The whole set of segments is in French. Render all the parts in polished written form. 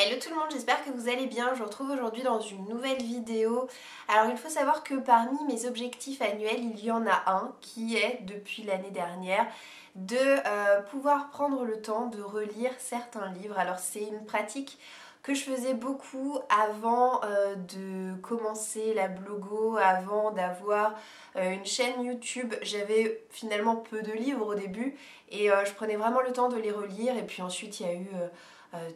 Hello tout le monde, j'espère que vous allez bien. Je vous retrouve aujourd'hui dans une nouvelle vidéo. Alors il faut savoir que parmi mes objectifs annuels, il y en a un qui est, depuis l'année dernière, de pouvoir prendre le temps de relire certains livres. Alors c'est une pratique que je faisais beaucoup avant de commencer la blogo, avant d'avoir une chaîne YouTube. J'avais finalement peu de livres au début et je prenais vraiment le temps de les relire, et puis ensuite il y a eu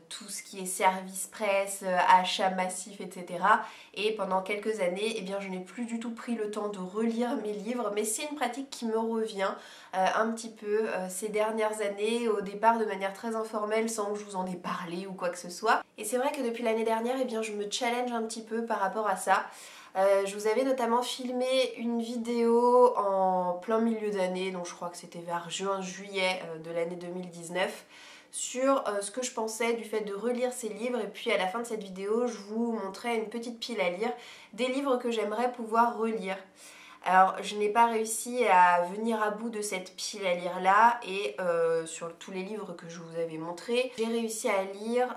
tout ce qui est service presse, achats massifs, etc. Et pendant quelques années, eh bien, je n'ai plus du tout pris le temps de relire mes livres, mais c'est une pratique qui me revient un petit peu ces dernières années, au départ de manière très informelle, sans que je vous en ai parlé ou quoi que ce soit. Et c'est vrai que depuis l'année dernière, eh bien, je me challenge un petit peu par rapport à ça. Je vous avais notamment filmé une vidéo en plein milieu d'année, donc je crois que c'était vers juin-juillet de l'année 2019, sur ce que je pensais du fait de relire ces livres. Et puis à la fin de cette vidéo, je vous montrais une petite pile à lire des livres que j'aimerais pouvoir relire. Alors je n'ai pas réussi à venir à bout de cette pile à lire là, et sur tous les livres que je vous avais montrés, j'ai réussi à lire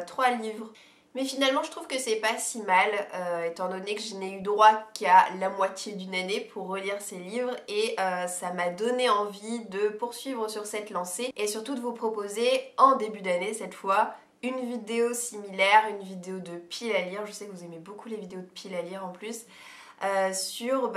3 livres. Mais finalement je trouve que c'est pas si mal, étant donné que je n'ai eu droit qu'à la moitié d'une année pour relire ces livres, et ça m'a donné envie de poursuivre sur cette lancée et surtout de vous proposer en début d'année cette fois une vidéo similaire, une vidéo de pile à lire. Je sais que vous aimez beaucoup les vidéos de pile à lire en plus. Sur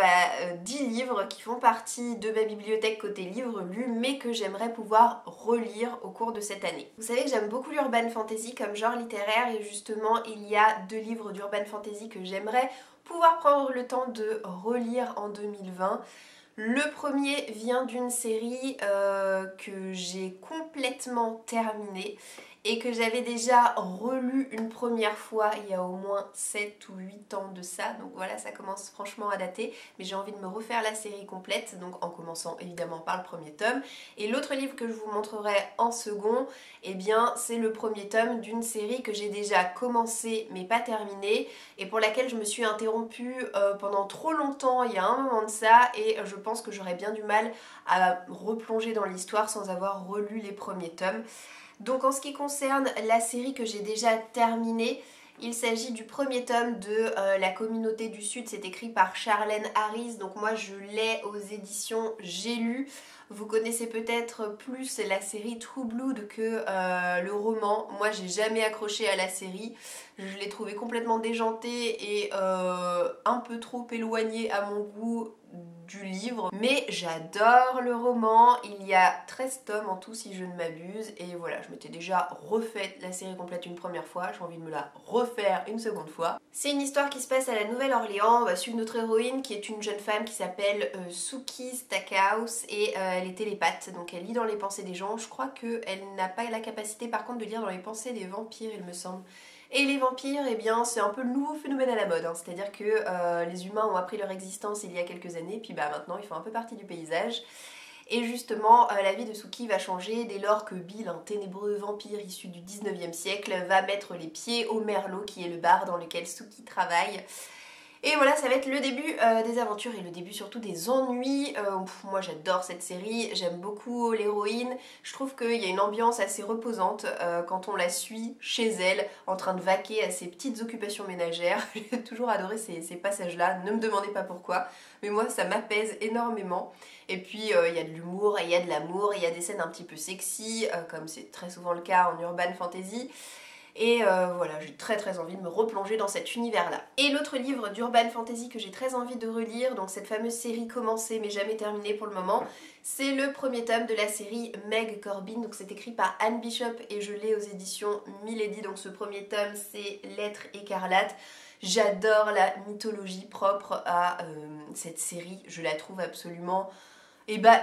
10 livres qui font partie de ma bibliothèque côté livres lus, mais que j'aimerais pouvoir relire au cours de cette année. Vous savez que j'aime beaucoup l'urban fantasy comme genre littéraire, et justement il y a 2 livres d'urban fantasy que j'aimerais pouvoir prendre le temps de relire en 2020. Le premier vient d'une série que j'ai complètement terminée et que j'avais déjà relu une première fois il y a au moins 7 ou 8 ans de ça, donc voilà, ça commence franchement à dater, mais j'ai envie de me refaire la série complète, donc en commençant évidemment par le premier tome. Et l'autre livre que je vous montrerai en second, eh bien c'est le premier tome d'une série que j'ai déjà commencé mais pas terminée, et pour laquelle je me suis interrompue pendant trop longtemps il y a un moment de ça, et je pense que j'aurais bien du mal à replonger dans l'histoire sans avoir relu les premiers tomes. Donc en ce qui concerne la série que j'ai déjà terminée, il s'agit du premier tome de La Communauté du Sud. C'est écrit par Charlène Harris, donc moi je l'ai aux éditions J'ai lu. Vous connaissez peut-être plus la série True Blood que le roman. Moi j'ai jamais accroché à la série, je l'ai trouvée complètement déjantée et un peu trop éloignée à mon goût du livre, mais j'adore le roman. Il y a 13 tomes en tout si je ne m'abuse, et voilà, je m'étais déjà refait la série complète une première fois, j'ai envie de me la refaire une seconde fois. C'est une histoire qui se passe à la Nouvelle-Orléans. On va suivre notre héroïne qui est une jeune femme qui s'appelle Sookie Stackhouse, et elle est télépathe, donc elle lit dans les pensées des gens. Je crois qu'elle n'a pas la capacité par contre de lire dans les pensées des vampires, il me semble. Et les vampires, eh bien c'est un peu le nouveau phénomène à la mode, hein. C'est-à-dire que les humains ont appris leur existence il y a quelques années, puis maintenant ils font un peu partie du paysage. Et justement, la vie de Sookie va changer dès lors que Bill, un ténébreux vampire issu du 19e siècle, va mettre les pieds au Merlot, qui est le bar dans lequel Sookie travaille. Et voilà, ça va être le début des aventures et le début surtout des ennuis. Moi j'adore cette série, j'aime beaucoup l'héroïne. Je trouve qu'il y a une ambiance assez reposante quand on la suit chez elle, en train de vaquer à ses petites occupations ménagères. J'ai toujours adoré ces passages-là, ne me demandez pas pourquoi, mais moi ça m'apaise énormément. Et puis il y a de l'humour, et il y a de l'amour, et il y a des scènes un petit peu sexy, comme c'est très souvent le cas en urban fantasy. Et voilà, j'ai très envie de me replonger dans cet univers-là. Et l'autre livre d'urban fantasy que j'ai très envie de relire, donc cette fameuse série commencée mais jamais terminée pour le moment, c'est le premier tome de la série Meg Corbin. Donc c'est écrit par Anne Bishop et je l'ai aux éditions Milady. Donc ce premier tome, c'est Lettres écarlates. J'adore la mythologie propre à cette série, je la trouve absolument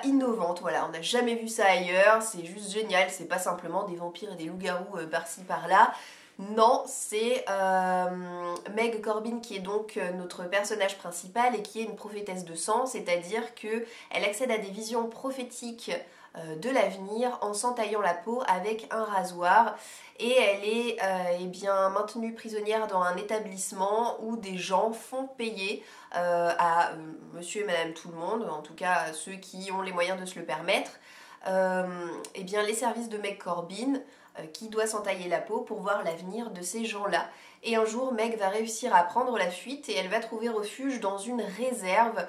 innovante. Voilà, on n'a jamais vu ça ailleurs, c'est juste génial. C'est pas simplement des vampires et des loups-garous par-ci par-là. Non, c'est Meg Corbin qui est donc notre personnage principal et qui est une prophétesse de sang, c'est-à-dire qu'elle accède à des visions prophétiques de l'avenir en s'entaillant la peau avec un rasoir, et elle est maintenue prisonnière dans un établissement où des gens font payer à monsieur et madame tout le monde, en tout cas ceux qui ont les moyens de se le permettre, les services de Meg Corbin qui doit s'entailler la peau pour voir l'avenir de ces gens-là. Et un jour, Meg va réussir à prendre la fuite et elle va trouver refuge dans une réserve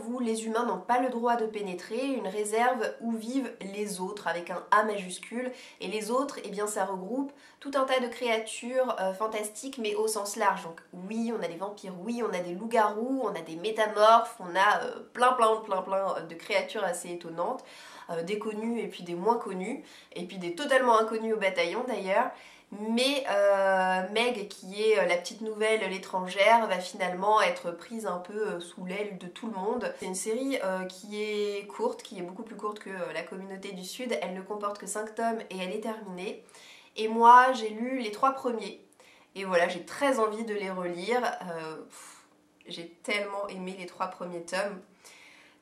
où les humains n'ont pas le droit de pénétrer, une réserve où vivent les autres avec un A majuscule. Et les autres, eh bien ça regroupe tout un tas de créatures fantastiques mais au sens large. Donc oui, on a des vampires, oui, on a des loups-garous, on a des métamorphes, on a plein de créatures assez étonnantes, des connues et puis des moins connues, et puis des totalement inconnus au bataillon d'ailleurs. Mais Meg, qui est la petite nouvelle, l'étrangère, va finalement être prise un peu sous l'aile de tout le monde. C'est une série qui est courte, qui est beaucoup plus courte que La Communauté du Sud. Elle ne comporte que 5 tomes et elle est terminée. Et moi, j'ai lu les 3 premiers. Et voilà, j'ai très envie de les relire. J'ai tellement aimé les 3 premiers tomes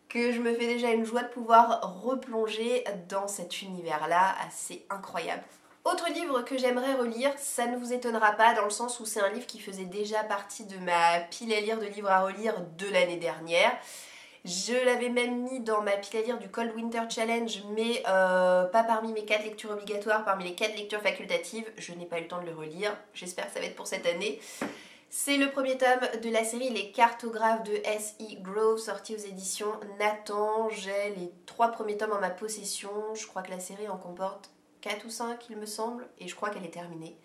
que je me fais déjà une joie de pouvoir replonger dans cet univers-là assez incroyable. Autre livre que j'aimerais relire, ça ne vous étonnera pas dans le sens où c'est un livre qui faisait déjà partie de ma pile à lire de livres à relire de l'année dernière. Je l'avais même mis dans ma pile à lire du Cold Winter Challenge, mais pas parmi mes 4 lectures obligatoires, parmi les 4 lectures facultatives. Je n'ai pas eu le temps de le relire, j'espère que ça va être pour cette année. C'est le premier tome de la série Les Cartographes de S.E. Grove, sorti aux éditions Nathan. J'ai les 3 premiers tomes en ma possession, je crois que la série en comporte 4 ou 5 il me semble, et je crois qu'elle est terminée.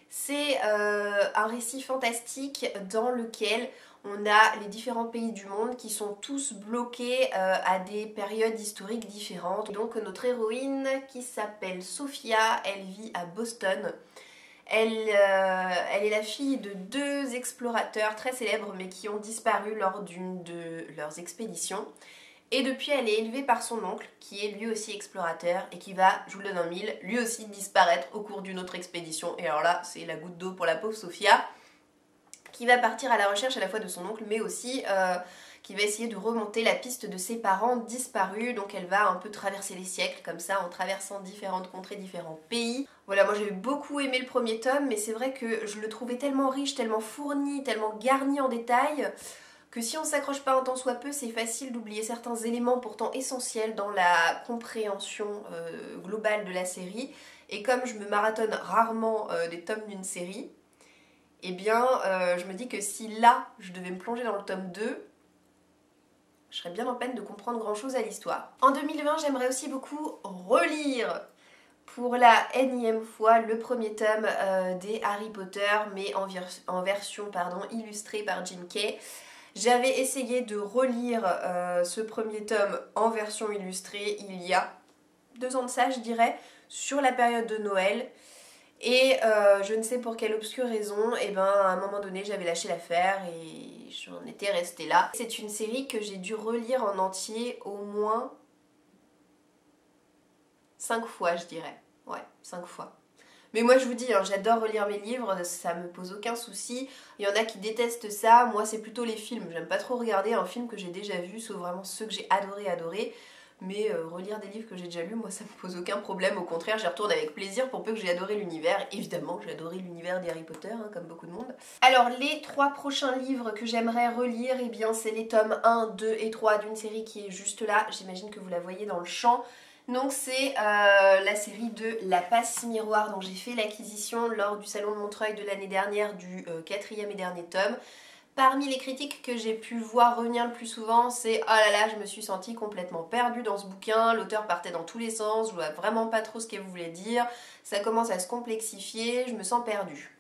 C'est un récit fantastique dans lequel on a les différents pays du monde qui sont tous bloqués à des périodes historiques différentes. Donc notre héroïne qui s'appelle Sophia, elle vit à Boston. Elle est la fille de 2 explorateurs très célèbres mais qui ont disparu lors d'une de leurs expéditions. Et depuis, elle est élevée par son oncle, qui est lui aussi explorateur, et qui va, je vous le donne en mille, lui aussi disparaître au cours d'une autre expédition. Et alors là, c'est la goutte d'eau pour la pauvre Sophia, qui va partir à la recherche à la fois de son oncle, mais aussi qui va essayer de remonter la piste de ses parents disparus. Donc elle va un peu traverser les siècles, comme ça, en traversant différentes contrées, différents pays. Voilà, moi j'ai beaucoup aimé le premier tome, mais c'est vrai que je le trouvais tellement riche, tellement fourni, tellement garni en détails, que si on s'accroche pas un tant soit peu, c'est facile d'oublier certains éléments pourtant essentiels dans la compréhension globale de la série. Et comme je me marathonne rarement des tomes d'une série, eh bien je me dis que si là je devais me plonger dans le tome 2, je serais bien en peine de comprendre grand chose à l'histoire. En 2020, j'aimerais aussi beaucoup relire pour la énième fois le premier tome des Harry Potter, mais en version illustrée par Jim Kay. J'avais essayé de relire ce premier tome en version illustrée il y a 2 ans de ça, je dirais, sur la période de Noël. Et je ne sais pour quelle obscure raison, et ben à un moment donné j'avais lâché l'affaire et j'en étais restée là. C'est une série que j'ai dû relire en entier au moins 5 fois, je dirais. Ouais, 5 fois. Mais moi je vous dis, hein, j'adore relire mes livres, ça me pose aucun souci. Il y en a qui détestent ça, moi c'est plutôt les films. J'aime pas trop regarder un film que j'ai déjà vu, sauf vraiment ceux que j'ai adoré. Mais relire des livres que j'ai déjà lus, moi ça me pose aucun problème. Au contraire, j'y retourne avec plaisir pour peu que j'ai adoré l'univers. Évidemment, j'ai adoré l'univers d'Harry Potter, hein, comme beaucoup de monde. Alors les 3 prochains livres que j'aimerais relire, eh bien c'est les tomes 1, 2 et 3 d'une série qui est juste là. J'imagine que vous la voyez dans le champ. Donc c'est la série de La Passe Miroir dont j'ai fait l'acquisition lors du salon de Montreuil de l'année dernière du 4e et dernier tome. Parmi les critiques que j'ai pu voir revenir le plus souvent, c'est « Oh là là, je me suis sentie complètement perdue dans ce bouquin, l'auteur partait dans tous les sens, je vois vraiment pas trop ce qu'elle voulait dire, ça commence à se complexifier, je me sens perdue. »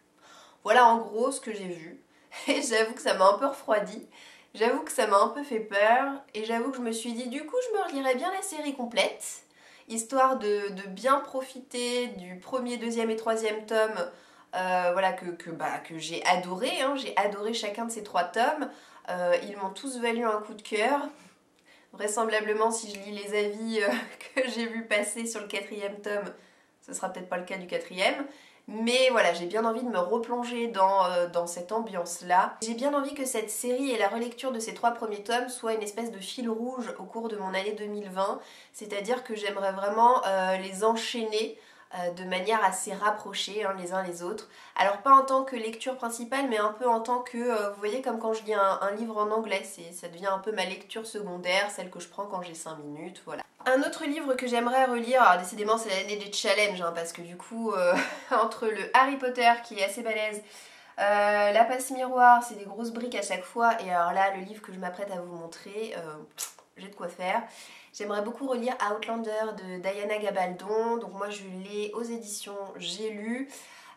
Voilà en gros ce que j'ai vu, et j'avoue que ça m'a un peu refroidi, j'avoue que ça m'a un peu fait peur, et j'avoue que je me suis dit du coup je me relirais bien la série complète, histoire de bien profiter du 1er, 2e et 3e tome, voilà, que j'ai adoré, hein. J'ai adoré chacun de ces 3 tomes, ils m'ont tous valu un coup de cœur. Vraisemblablement si je lis les avis que j'ai vu passer sur le 4e tome, ce sera peut-être pas le cas du 4e. Mais voilà, j'ai bien envie de me replonger dans cette ambiance-là. J'ai bien envie que cette série et la relecture de ces 3 premiers tomes soient une espèce de fil rouge au cours de mon année 2020. C'est-à-dire que j'aimerais vraiment les enchaîner de manière assez rapprochée les uns les autres. Alors pas en tant que lecture principale, mais un peu en tant que, vous voyez, comme quand je lis un livre en anglais, ça devient un peu ma lecture secondaire, celle que je prends quand j'ai 5 minutes, voilà. Un autre livre que j'aimerais relire, alors décidément c'est l'année des challenges, parce que du coup, entre le Harry Potter qui est assez balèze, la passe miroir, c'est des grosses briques à chaque fois, et alors là, le livre que je m'apprête à vous montrer, j'ai de quoi faire. J'aimerais beaucoup relire Outlander de Diana Gabaldon, donc moi je l'ai aux éditions J'ai lu.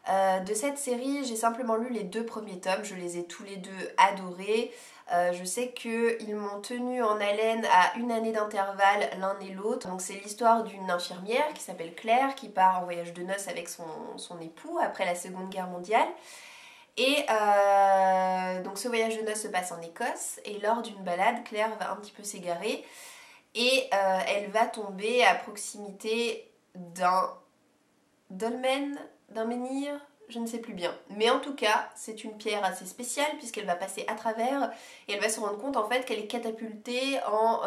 De cette série, j'ai simplement lu les 2 premiers tomes, je les ai tous les 2 adorés. Je sais qu'ils m'ont tenu en haleine à 1 année d'intervalle l'un et l'autre. Donc c'est l'histoire d'une infirmière qui s'appelle Claire, qui part en voyage de noces avec son époux après la Seconde Guerre mondiale. Et donc ce voyage de noces se passe en Écosse, et lors d'une balade, Claire va un petit peu s'égarer, et elle va tomber à proximité d'un dolmen, d'un menhir, je ne sais plus bien. Mais en tout cas, c'est une pierre assez spéciale puisqu'elle va passer à travers et elle va se rendre compte en fait qu'elle est catapultée en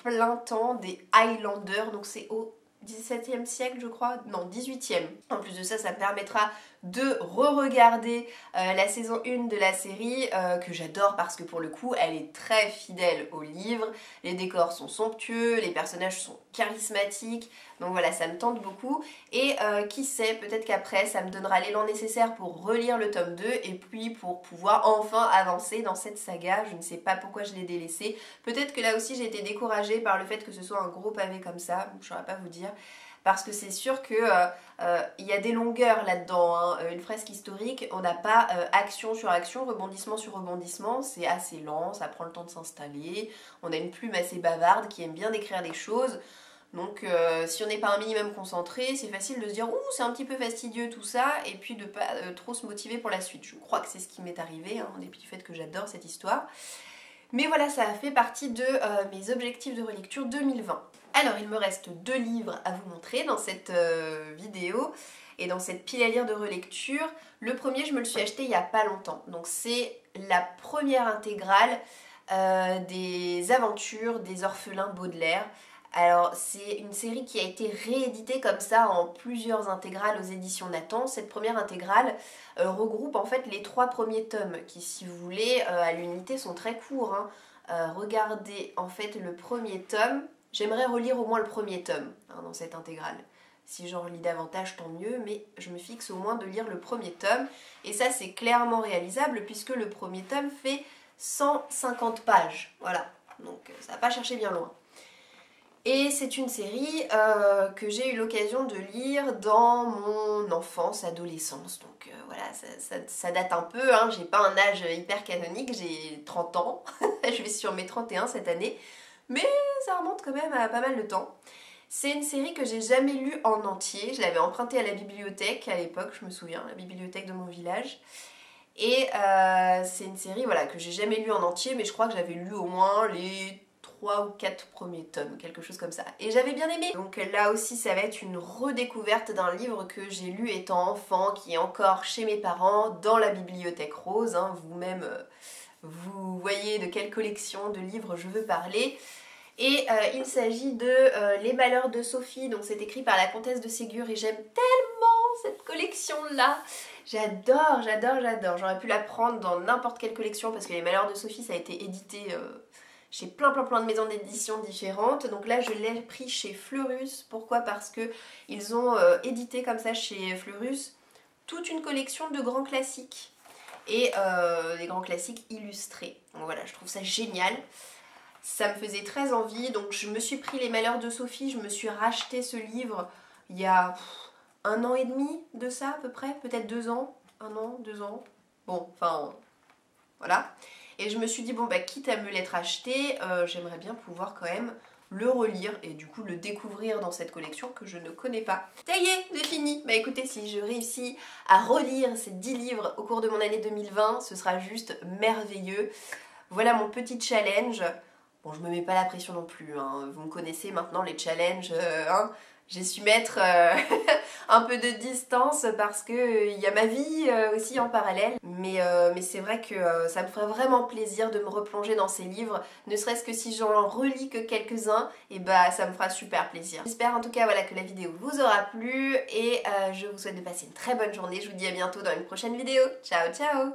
plein temps des Highlanders, donc c'est au XVIIe siècle je crois, non 18e. En plus de ça, ça me permettra de re-regarder la saison 1 de la série que j'adore parce que pour le coup elle est très fidèle au livre, les décors sont somptueux, les personnages sont charismatiques, donc voilà, ça me tente beaucoup et qui sait, peut-être qu'après ça me donnera l'élan nécessaire pour relire le tome 2 et puis pour pouvoir enfin avancer dans cette saga. Je ne sais pas pourquoi je l'ai délaissée, peut-être que là aussi j'ai été découragée par le fait que ce soit un gros pavé comme ça, je ne saurais pas vous dire. Parce que c'est sûr que il y a des longueurs là-dedans, une fresque historique, on n'a pas action sur action, rebondissement sur rebondissement, c'est assez lent, ça prend le temps de s'installer, on a une plume assez bavarde qui aime bien décrire des choses, donc si on n'est pas un minimum concentré, c'est facile de se dire « Ouh, c'est un petit peu fastidieux tout ça » et puis de pas trop se motiver pour la suite. Je crois que c'est ce qui m'est arrivé, en dépit du fait que j'adore cette histoire. Mais voilà, ça a fait partie de mes objectifs de relecture 2020. Alors, il me reste 2 livres à vous montrer dans cette vidéo et dans cette pile à lire de relecture. Le premier, je me le suis acheté il n'y a pas longtemps. Donc, c'est la première intégrale des aventures des orphelins Baudelaire. Alors, c'est une série qui a été rééditée comme ça en plusieurs intégrales aux éditions Nathan. Cette première intégrale regroupe en fait les 3 premiers tomes qui, si vous voulez, à l'unité sont très courts. Regardez en fait le premier tome. J'aimerais relire au moins le premier tome dans cette intégrale. Si j'en relis davantage, tant mieux, mais je me fixe au moins de lire le premier tome. Et ça, c'est clairement réalisable puisque le premier tome fait 150 pages. Voilà, donc ça va pas chercher bien loin. Et c'est une série que j'ai eu l'occasion de lire dans mon enfance, adolescence. Donc voilà, ça date un peu, j'ai pas un âge hyper canonique, j'ai 30 ans. Je vais sur mes 31 cette année. Mais ça remonte quand même à pas mal de temps. C'est une série que j'ai jamais lue en entier. Je l'avais empruntée à la bibliothèque à l'époque, je me souviens, la bibliothèque de mon village. Et c'est une série voilà, que j'ai jamais lue en entier, mais je crois que j'avais lu au moins les 3 ou 4 premiers tomes, quelque chose comme ça. Et j'avais bien aimé. Donc là aussi, ça va être une redécouverte d'un livre que j'ai lu étant enfant, qui est encore chez mes parents, dans la bibliothèque rose. Vous-même, vous voyez de quelle collection de livres je veux parler. Et il s'agit de Les Malheurs de Sophie, donc c'est écrit par la comtesse de Ségur et j'aime tellement cette collection-là. J'adore, j'adore, j'adore. J'aurais pu la prendre dans n'importe quelle collection parce que Les Malheurs de Sophie, ça a été édité chez plein de maisons d'édition différentes. Donc là, je l'ai pris chez Fleurus. Pourquoi? Parce que ils ont édité comme ça chez Fleurus toute une collection de grands classiques et des grands classiques illustrés. Donc voilà, je trouve ça génial. Ça me faisait très envie, donc je me suis pris Les Malheurs de Sophie, je me suis racheté ce livre il y a 1 an et demi de ça à peu près, peut-être 2 ans, 1 an, 2 ans, bon, enfin, voilà. Et je me suis dit, bon, bah, quitte à me l'être acheté, j'aimerais bien pouvoir quand même le relire et du coup le découvrir dans cette collection que je ne connais pas. Ça y est, c'est fini. Bah écoutez, si je réussis à relire ces 10 livres au cours de mon année 2020, ce sera juste merveilleux. Voilà mon petit challenge. Bon, je me mets pas la pression non plus, vous me connaissez maintenant, les challenges, j'ai su mettre un peu de distance parce que il y a ma vie aussi en parallèle. Mais c'est vrai que ça me ferait vraiment plaisir de me replonger dans ces livres, ne serait-ce que si j'en relis que quelques-uns, et bah ça me fera super plaisir. J'espère en tout cas voilà, que la vidéo vous aura plu et je vous souhaite de passer une très bonne journée. Je vous dis à bientôt dans une prochaine vidéo. Ciao ciao!